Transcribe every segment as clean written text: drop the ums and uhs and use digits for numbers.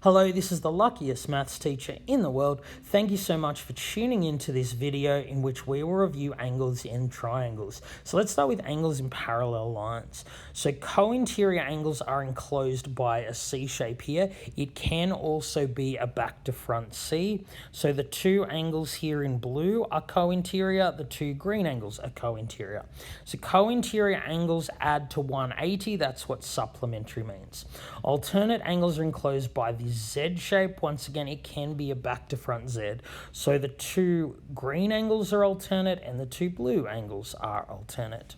Hello, this is the luckiest maths teacher in the world. Thank you so much for tuning into this video in which we will review angles in triangles. So let's start with angles in parallel lines. So co-interior angles are enclosed by a C shape here. It can also be a back to front C. So the two angles here in blue are co-interior, the two green angles are co-interior. So co-interior angles add to 180, that's what supplementary means. Alternate angles are enclosed by the Z shape. Once again, it can be a back to front Z. So the two green angles are alternate and the two blue angles are alternate.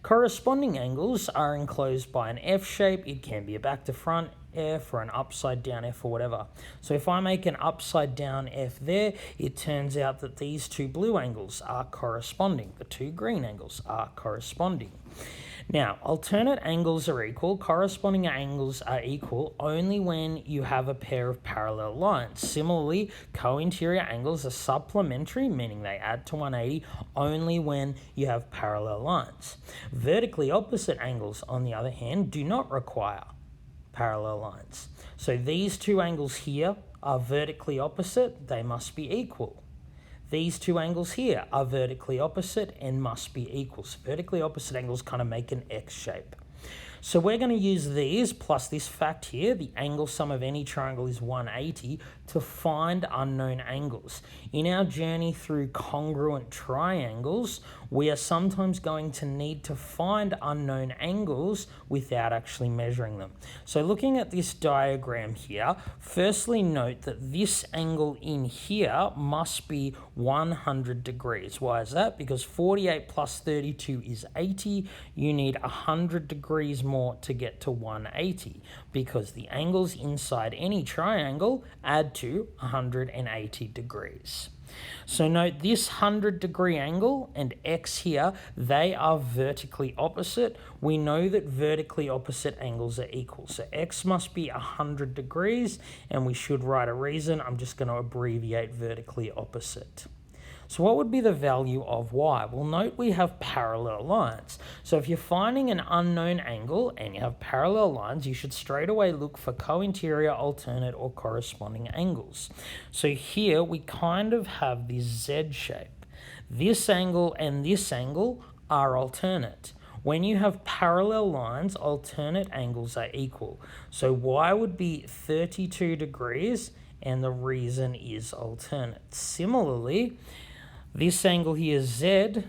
Corresponding angles are enclosed by an F shape. It can be a back to front F or an upside down F or whatever. So if I make an upside down F there, it turns out that these two blue angles are corresponding. The two green angles are corresponding. Now, alternate angles are equal, corresponding angles are equal only when you have a pair of parallel lines. Similarly, co-interior angles are supplementary, meaning they add to 180, only when you have parallel lines. Vertically opposite angles, on the other hand, do not require parallel lines. So these two angles here are vertically opposite, they must be equal. These two angles here are vertically opposite and must be equal. So vertically opposite angles kind of make an X shape. So we're going to use these plus this fact here, the angle sum of any triangle is 180, to find unknown angles. In our journey through congruent triangles, we are sometimes going to need to find unknown angles without actually measuring them. So looking at this diagram here, firstly note that this angle in here must be 100 degrees. Why is that? Because 48 plus 32 is 80. You need 100 degrees more to get to 180 because the angles inside any triangle add to 180 degrees. So note this 100-degree angle and X here, they are vertically opposite. We know that vertically opposite angles are equal. So X must be 100 degrees, and we should write a reason. I'm just going to abbreviate vertically opposite. So what would be the value of Y? Well, note we have parallel lines. So if you're finding an unknown angle and you have parallel lines, you should straight away look for co-interior, alternate, or corresponding angles. So here we kind of have this Z shape. This angle and this angle are alternate. When you have parallel lines, alternate angles are equal. So Y would be 32 degrees, and the reason is alternate. Similarly, this angle here is Z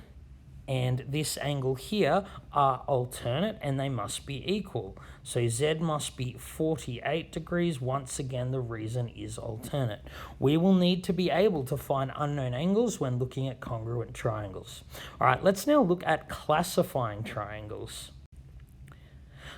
and this angle here are alternate and they must be equal. So Z must be 48 degrees. Once again, the reason is alternate. We will need to be able to find unknown angles when looking at congruent triangles. All right, let's now look at classifying triangles.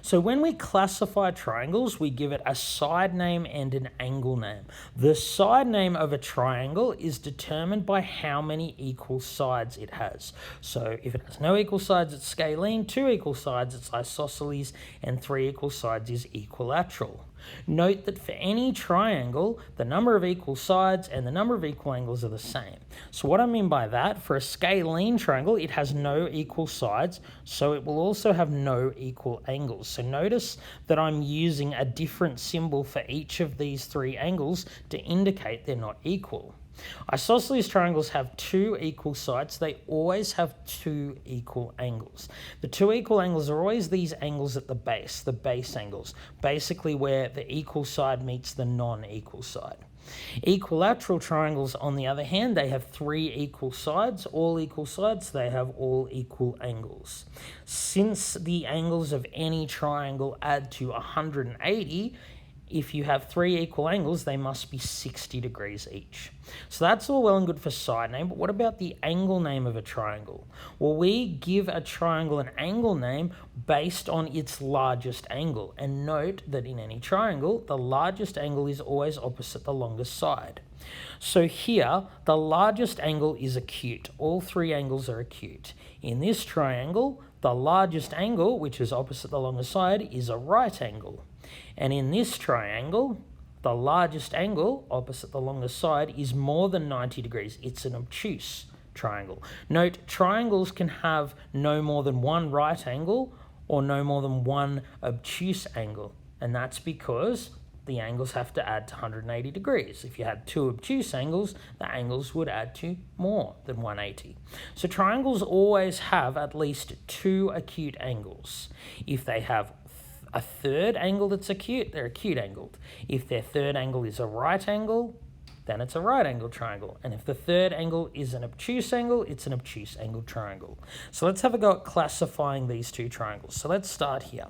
So when we classify triangles, we give it a side name and an angle name. The side name of a triangle is determined by how many equal sides it has. So if it has no equal sides, it's scalene, 2 equal sides, it's isosceles, and 3 equal sides is equilateral. Note that for any triangle, the number of equal sides and the number of equal angles are the same. So what I mean by that, for a scalene triangle, it has no equal sides, so it will also have no equal angles. So notice that I'm using a different symbol for each of these 3 angles to indicate they're not equal. Isosceles triangles have 2 equal sides. They always have 2 equal angles. The 2 equal angles are always these angles at the base angles, basically where the equal side meets the non-equal side. Equilateral triangles, on the other hand, they have 3 equal sides. All equal sides, they have all equal angles. Since the angles of any triangle add to 180, if you have 3 equal angles, they must be 60 degrees each. So that's all well and good for side name, but what about the angle name of a triangle? Well, we give a triangle an angle name based on its largest angle. And note that in any triangle, the largest angle is always opposite the longest side. So here, the largest angle is acute. All 3 angles are acute. In this triangle, the largest angle, which is opposite the longest side, is a right angle. And in this triangle, the largest angle opposite the longest side is more than 90 degrees. It's an obtuse triangle. Note, triangles can have no more than 1 right angle or no more than 1 obtuse angle. And that's because the angles have to add to 180 degrees. If you had two obtuse angles, the angles would add to more than 180. So triangles always have at least two acute angles. If they have a third angle that's acute, they're acute angled. If their third angle is a right angle, then it's a right angle triangle. And if the third angle is an obtuse angle, it's an obtuse angled triangle. So let's have a go at classifying these two triangles. So let's start here.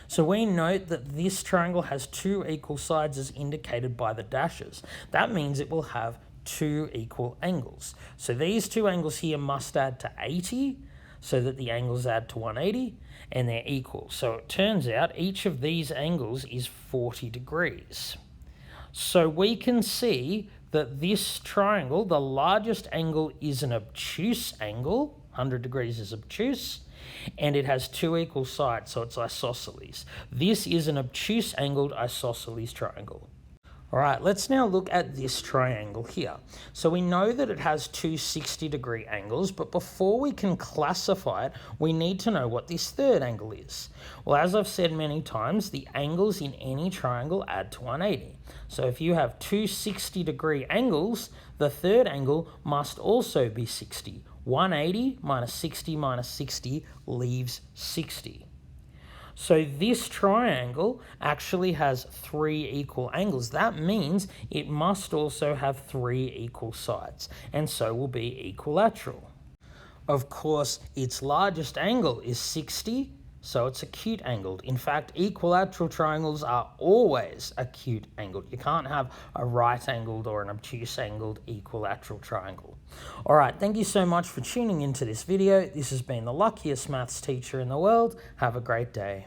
So we note that this triangle has two equal sides as indicated by the dashes. That means it will have two equal angles. So these two angles here must add to 80 so that the angles add to 180 and they're equal. So it turns out each of these angles is 40 degrees. So we can see that this triangle, the largest angle is an obtuse angle, 100 degrees is obtuse, and it has two equal sides, so it's isosceles. This is an obtuse angled isosceles triangle. All right, let's now look at this triangle here. So we know that it has two 60-degree angles, but before we can classify it, we need to know what this third angle is. Well, as I've said many times, the angles in any triangle add to 180. So if you have two 60-degree angles, the third angle must also be 60. 180 minus 60 leaves 60. So this triangle actually has three equal angles. That means it must also have three equal sides, and so will be equilateral. Of course, its largest angle is 60, so it's acute angled. In fact, equilateral triangles are always acute angled. You can't have a right angled or an obtuse angled equilateral triangle. All right, thank you so much for tuning into this video. This has been the luckiest maths teacher in the world. Have a great day.